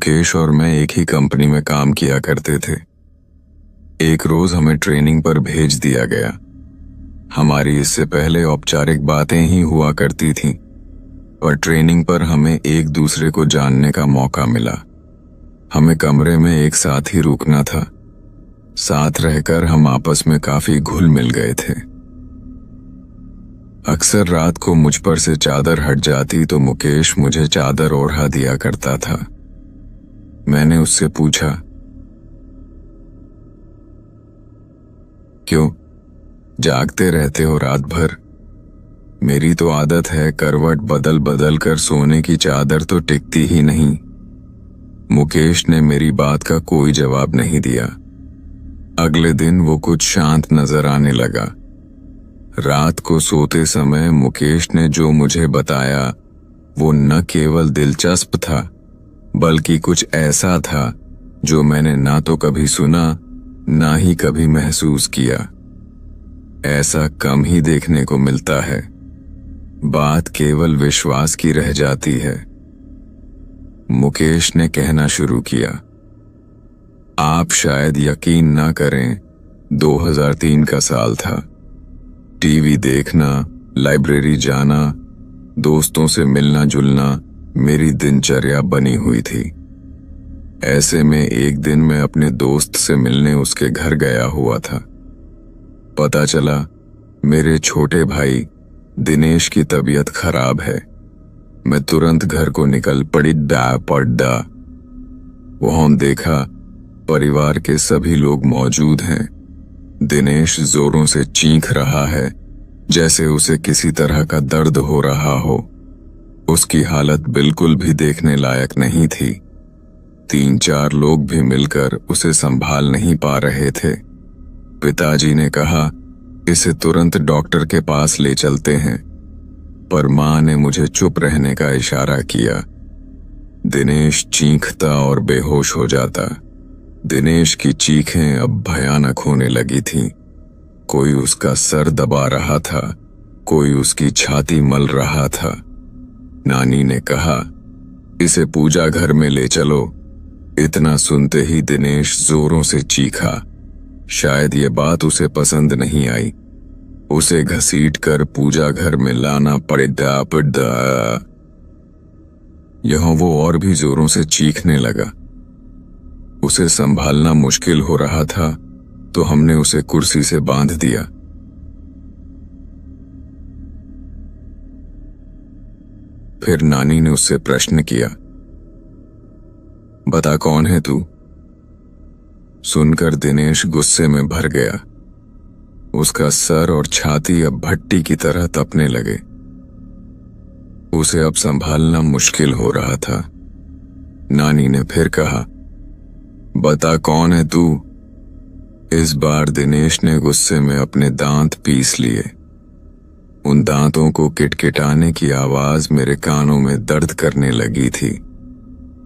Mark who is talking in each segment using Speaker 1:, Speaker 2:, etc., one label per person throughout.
Speaker 1: मुकेश और मैं एक ही कंपनी में काम किया करते थे। एक रोज हमें ट्रेनिंग पर भेज दिया गया। हमारी इससे पहले औपचारिक बातें ही हुआ करती थीं, पर ट्रेनिंग पर हमें एक दूसरे को जानने का मौका मिला। हमें कमरे में एक साथ ही रुकना था। साथ रहकर हम आपस में काफी घुल मिल गए थे। अक्सर रात को मुझ पर से चादर हट जाती तो मुकेश मुझे चादर ओढ़ा दिया करता था। मैंने उससे पूछा, क्यों जागते रहते हो रात भर? मेरी तो आदत है, करवट बदल बदल कर सोने की चादर तो टिकती ही नहीं। मुकेश ने मेरी बात का कोई जवाब नहीं दिया। अगले दिन वो कुछ शांत नजर आने लगा। रात को सोते समय मुकेश ने जो मुझे बताया वो न केवल दिलचस्प था, बल्कि कुछ ऐसा था जो मैंने ना तो कभी सुना ना ही कभी महसूस किया। ऐसा कम ही देखने को मिलता है। बात केवल विश्वास की रह जाती है। मुकेश ने कहना शुरू किया, आप शायद यकीन ना करें, 2003 का साल था। टीवी देखना, लाइब्रेरी जाना, दोस्तों से मिलना जुलना मेरी दिनचर्या बनी हुई थी। ऐसे में एक दिन मैं अपने दोस्त से मिलने उसके घर गया हुआ था। पता चला मेरे छोटे भाई दिनेश की तबीयत खराब है। मैं तुरंत घर को निकल पड़ा। वहां देखा परिवार के सभी लोग मौजूद हैं। दिनेश जोरों से चीख रहा है, जैसे उसे किसी तरह का दर्द हो रहा हो। उसकी हालत बिल्कुल भी देखने लायक नहीं थी। 3-4 लोग भी मिलकर उसे संभाल नहीं पा रहे थे। पिताजी ने कहा, इसे तुरंत डॉक्टर के पास ले चलते हैं, पर मां ने मुझे चुप रहने का इशारा किया। दिनेश चीखता और बेहोश हो जाता। दिनेश की चीखें अब भयानक होने लगी थीं। कोई उसका सर दबा रहा था, कोई उसकी छाती मल रहा था। नानी ने कहा, इसे पूजा घर में ले चलो। इतना सुनते ही दिनेश जोरों से चीखा। शायद ये बात उसे पसंद नहीं आई। उसे घसीट कर पूजा घर में लाना पड़ा। यहां वो और भी जोरों से चीखने लगा। उसे संभालना मुश्किल हो रहा था तो हमने उसे कुर्सी से बांध दिया। फिर नानी ने उससे प्रश्न किया, बता कौन है तू? सुनकर दिनेश गुस्से में भर गया। उसका सर और छाती अब भट्टी की तरह तपने लगे। उसे अब संभालना मुश्किल हो रहा था। नानी ने फिर कहा, बता कौन है तू? इस बार दिनेश ने गुस्से में अपने दांत पीस लिए। उन दांतों को किटकिटाने की आवाज मेरे कानों में दर्द करने लगी थी।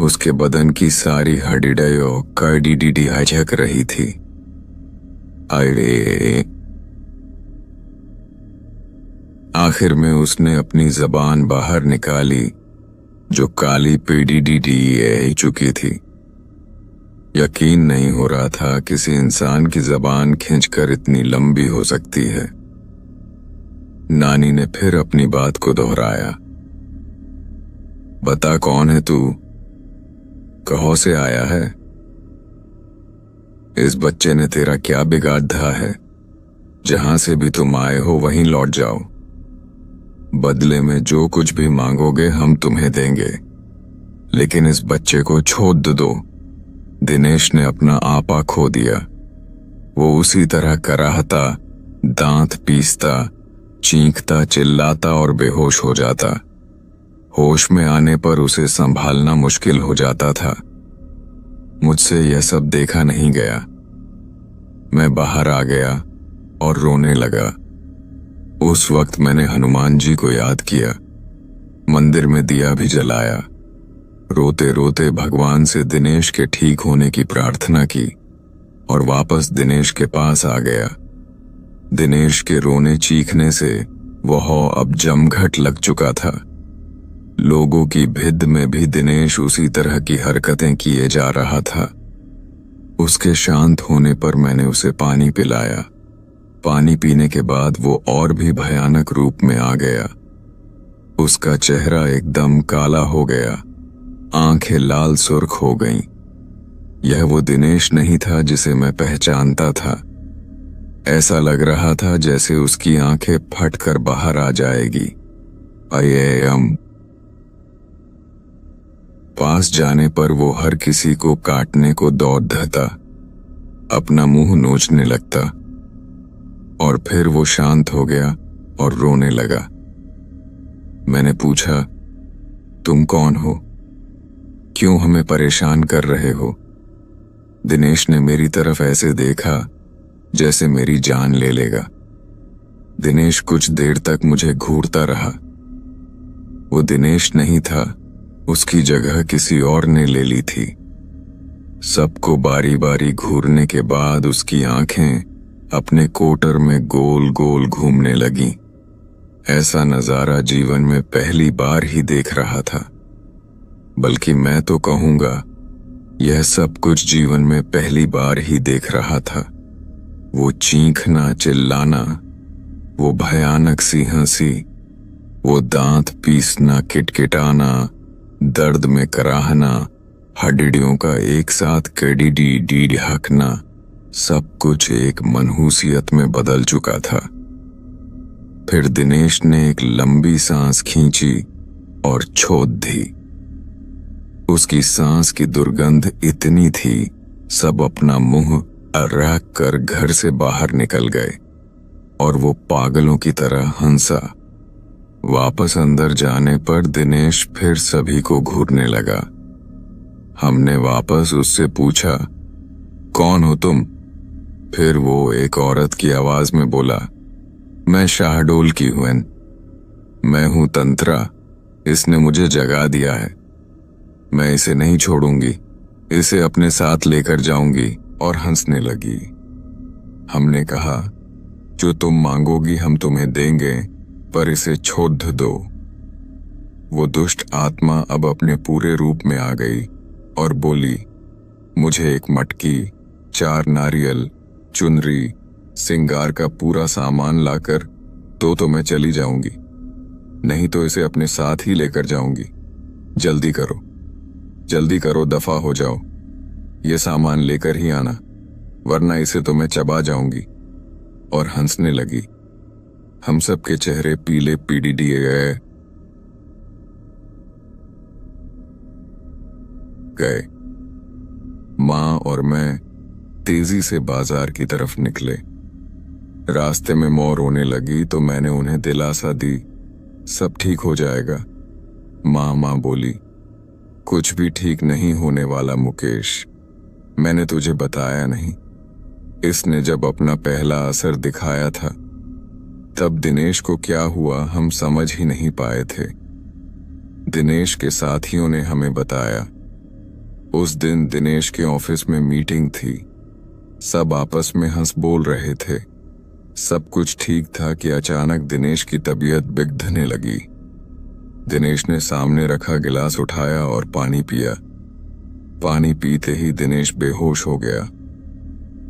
Speaker 1: उसके बदन की सारी हड्डियां कड़ी हचक रही थी। अरे! आखिर में उसने अपनी जबान बाहर निकाली, जो काली पीडी चुकी थी। यकीन नहीं हो रहा था किसी इंसान की जबान खींचकर इतनी लंबी हो सकती है। नानी ने फिर अपनी बात को दोहराया, बता कौन है तू? कहाँ से आया है? इस बच्चे ने तेरा क्या बिगाड़ धा है? जहां से भी तुम आए हो वहीं लौट जाओ। बदले में जो कुछ भी मांगोगे हम तुम्हें देंगे, लेकिन इस बच्चे को छोड़ दो। दिनेश ने अपना आपा खो दिया। वो उसी तरह कराहता, दांत पीसता, चीखता, चिल्लाता और बेहोश हो जाता। होश में आने पर उसे संभालना मुश्किल हो जाता था। मुझसे यह सब देखा नहीं गया। मैं बाहर आ गया और रोने लगा। उस वक्त मैंने हनुमान जी को याद किया, मंदिर में दिया भी जलाया। रोते रोते भगवान से दिनेश के ठीक होने की प्रार्थना की और वापस दिनेश के पास आ गया। दिनेश के रोने चीखने से वह अब जमघट लग चुका था। लोगों की भिद में भी दिनेश उसी तरह की हरकतें किए जा रहा था। उसके शांत होने पर मैंने उसे पानी पिलाया। पानी पीने के बाद वो और भी भयानक रूप में आ गया। उसका चेहरा एकदम काला हो गया, आंखें लाल सुर्ख हो गईं। यह वो दिनेश नहीं था जिसे मैं पहचानता था। ऐसा लग रहा था जैसे उसकी आंखें फटकर बाहर आ जाएगी। IAM। पास जाने पर वो हर किसी को काटने को दौड़ता, अपना मुंह नोचने लगता, और फिर वो शांत हो गया और रोने लगा। मैंने पूछा, तुम कौन हो? क्यों हमें परेशान कर रहे हो? दिनेश ने मेरी तरफ ऐसे देखा जैसे मेरी जान ले लेगा। दिनेश कुछ देर तक मुझे घूरता रहा। वो दिनेश नहीं था, उसकी जगह किसी और ने ले ली थी। सबको बारी बारी घूरने के बाद उसकी आंखें अपने कोटर में गोल गोल घूमने लगीं। ऐसा नजारा जीवन में पहली बार ही देख रहा था। बल्कि मैं तो कहूंगा, यह सब कुछ जीवन में पहली बार ही देख रहा था। वो चीखना, चिल्लाना, वो भयानक सी हंसी, वो दांत पीसना, किटकिटाना, दर्द में कराहना, हड्डियों का एक साथ कड़ी डी हकना, सब कुछ एक मनहूसियत में बदल चुका था। फिर दिनेश ने एक लंबी सांस खींची और छोड़ दी। उसकी सांस की दुर्गंध इतनी थी, सब अपना मुंह अर्राक कर घर से बाहर निकल गए और वो पागलों की तरह हंसा। वापस अंदर जाने पर दिनेश फिर सभी को घूरने लगा। हमने वापस उससे पूछा, कौन हो तुम? फिर वो एक औरत की आवाज में बोला, मैं शाहडोल की हूं। मैं हूं तंत्रा, इसने मुझे जगा दिया है। मैं इसे नहीं छोड़ूंगी, इसे अपने साथ लेकर जाऊंगी। और हंसने लगी। हमने कहा, जो तुम मांगोगी हम तुम्हें देंगे, पर इसे छोड़ दो। वो दुष्ट आत्मा अब अपने पूरे रूप में आ गई और बोली, मुझे एक मटकी, 4 नारियल, चुनरी, सिंगार का पूरा सामान लाकर तो मैं चली जाऊंगी, नहीं तो इसे अपने साथ ही लेकर जाऊंगी। जल्दी करो, जल्दी करो, दफा हो जाओ। ये सामान लेकर ही आना, वरना इसे तो मैं चबा जाऊंगी। और हंसने लगी। हम सब के चेहरे पीले पीड़ी दिए गए। माँ और मैं तेजी से बाजार की तरफ निकले। रास्ते में मौ रोने लगी तो मैंने उन्हें दिलासा दी, सब ठीक हो जाएगा। माँ बोली, कुछ भी ठीक नहीं होने वाला मुकेश, मैंने तुझे बताया नहीं। इसने जब अपना पहला असर दिखाया था, तब दिनेश को क्या हुआ हम समझ ही नहीं पाए थे। दिनेश के साथियों ने हमें बताया, उस दिन दिनेश के ऑफिस में मीटिंग थी। सब आपस में हंस बोल रहे थे, सब कुछ ठीक था कि अचानक दिनेश की तबीयत बिगड़ने लगी। दिनेश ने सामने रखा गिलास उठाया और पानी पिया। पानी पीते ही दिनेश बेहोश हो गया।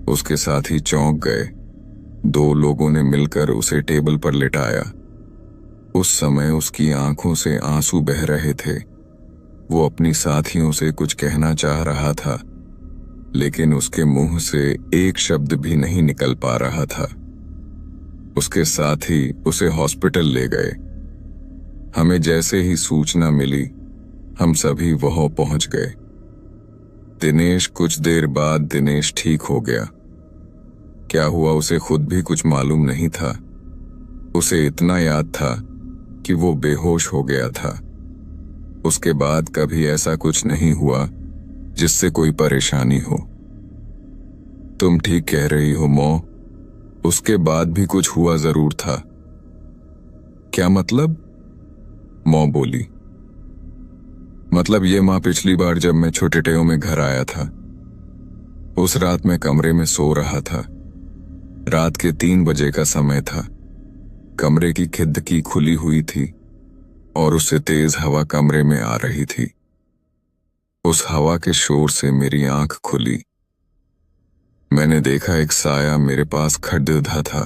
Speaker 1: उसके साथी चौंक गए। 2 लोगों ने मिलकर उसे टेबल पर लिटाया। उस समय उसकी आंखों से आंसू बह रहे थे। वो अपनी साथियों से कुछ कहना चाह रहा था, लेकिन उसके मुंह से एक शब्द भी नहीं निकल पा रहा था। उसके साथी उसे हॉस्पिटल ले गए। हमें जैसे ही सूचना मिली, हम सभी वहां पहुंच गए। दिनेश कुछ देर बाद दिनेश ठीक हो गया। क्या हुआ उसे खुद भी कुछ मालूम नहीं था। उसे इतना याद था कि वो बेहोश हो गया था। उसके बाद कभी ऐसा कुछ नहीं हुआ जिससे कोई परेशानी हो। तुम ठीक कह रही हो मौ, उसके बाद भी कुछ हुआ जरूर था। क्या मतलब? मौ बोली, मतलब ये माँ, पिछली बार जब मैं छोटेटेयों में घर आया था, उस रात मैं कमरे में सो रहा था। रात के 3 बजे का समय था। कमरे की खिड़की खुली हुई थी और उससे तेज हवा कमरे में आ रही थी। उस हवा के शोर से मेरी आंख खुली। मैंने देखा एक साया मेरे पास खड़ा था।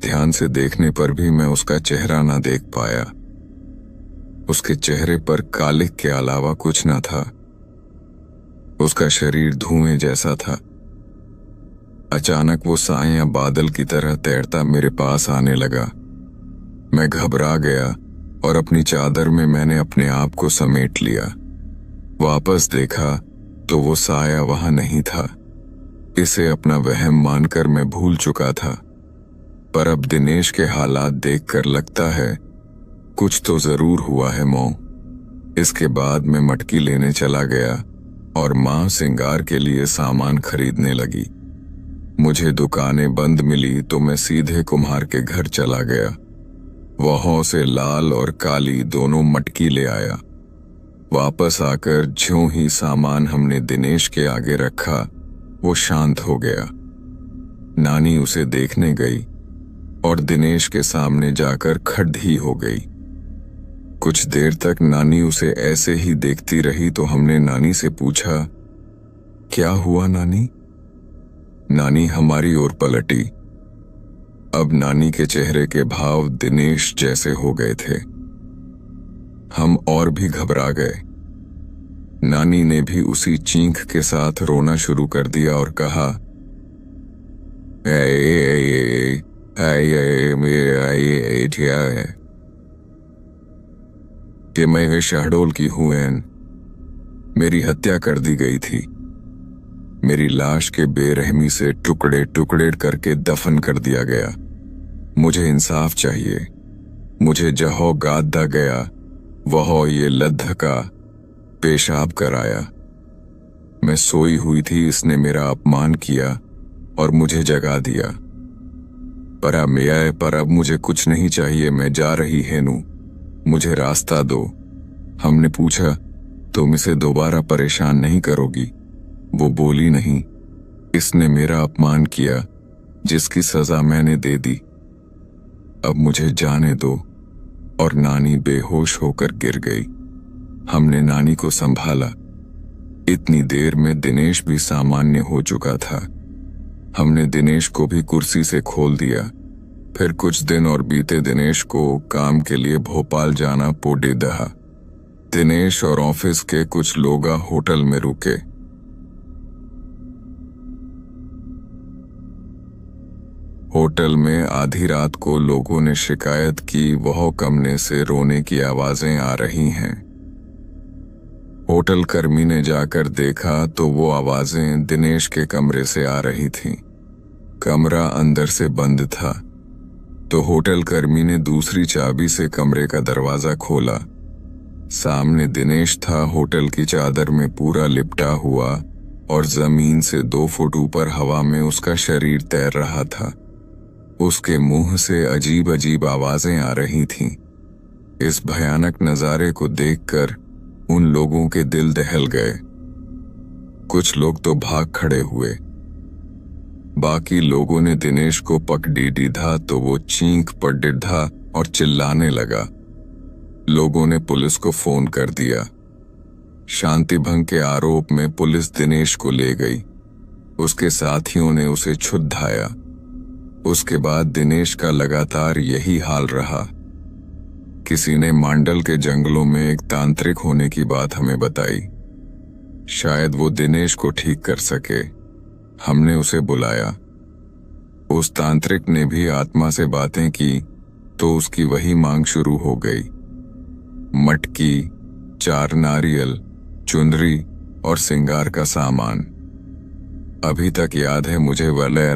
Speaker 1: ध्यान से देखने पर भी मैं उसका चेहरा ना देख पाया। उसके चेहरे पर कालिक के अलावा कुछ न था। उसका शरीर धुएं जैसा था। अचानक वो साया बादल की तरह तैरता मेरे पास आने लगा। मैं घबरा गया और अपनी चादर में मैंने अपने आप को समेट लिया। वापस देखा तो वो साया वहां नहीं था। इसे अपना वहम मानकर मैं भूल चुका था, पर अब दिनेश के हालात देखकर लगता है कुछ तो जरूर हुआ है मौ। इसके बाद मैं मटकी लेने चला गया और मां श्रृंगार के लिए सामान खरीदने लगी। मुझे दुकानें बंद मिली तो मैं सीधे कुम्हार के घर चला गया। वहां से लाल और काली दोनों मटकी ले आया। वापस आकर ज्यों ही सामान हमने दिनेश के आगे रखा, वो शांत हो गया। नानी उसे देखने गई और दिनेश के सामने जाकर खड़ी हो गई। कुछ देर तक नानी उसे ऐसे ही देखती रही तो हमने नानी से पूछा, क्या हुआ नानी? नानी हमारी ओर पलटी। अब नानी के चेहरे के भाव दिनेश जैसे हो गए थे। हम और भी घबरा गए। नानी ने भी उसी चीख के साथ रोना शुरू कर दिया और कहा, कि मैं शहडोल की हूं एन। मेरी हत्या कर दी गई थी। मेरी लाश के बेरहमी से टुकड़े टुकड़े करके दफन कर दिया गया। मुझे इंसाफ चाहिए। मुझे जहो गादा गया वहो ये लद्ध का पेशाब कराया। मैं सोई हुई थी, इसने मेरा अपमान किया और मुझे जगा दिया। पर अब मुझे कुछ नहीं चाहिए। मैं जा रही हेनू, मुझे रास्ता दो। हमने पूछा, तुम इसे दोबारा परेशान नहीं करोगी? वो बोली, नहीं, इसने मेरा अपमान किया जिसकी सजा मैंने दे दी। अब मुझे जाने दो। और नानी बेहोश होकर गिर गई। हमने नानी को संभाला। इतनी देर में दिनेश भी सामान्य हो चुका था। हमने दिनेश को भी कुर्सी से खोल दिया। फिर कुछ दिन और बीते। दिनेश को काम के लिए भोपाल जाना पड़े दहा। दिनेश और ऑफिस के कुछ लोग होटल में रुके। होटल में आधी रात को लोगों ने शिकायत की वह कमरे से रोने की आवाजें आ रही हैं। होटल कर्मी ने जाकर देखा तो वो आवाजें दिनेश के कमरे से आ रही थीं। कमरा अंदर से बंद था तो होटल कर्मी ने दूसरी चाबी से कमरे का दरवाजा खोला। सामने दिनेश था, होटल की चादर में पूरा लिपटा हुआ और जमीन से 2 फुट ऊपर हवा में उसका शरीर तैर रहा था। उसके मुंह से अजीब अजीब आवाजें आ रही थीं। इस भयानक नजारे को देखकर उन लोगों के दिल दहल गए। कुछ लोग तो भाग खड़े हुए। बाकी लोगों ने दिनेश को पकड़ी था तो वो चीख पड़ था और चिल्लाने लगा। लोगों ने पुलिस को फोन कर दिया। शांति भंग के आरोप में पुलिस दिनेश को ले गई। उसके साथियों ने उसे छुड़ाया। उसके बाद दिनेश का लगातार यही हाल रहा। किसी ने मांडल के जंगलों में एक तांत्रिक होने की बात हमें बताई। शायद वो दिनेश को ठीक कर सके। हमने उसे बुलाया। उस तांत्रिक ने भी आत्मा से बातें की तो उसकी वही मांग शुरू हो गई। मटकी, 4 नारियल, चुनरी और श्रृंगार का सामान। अभी तक याद है मुझे। वलय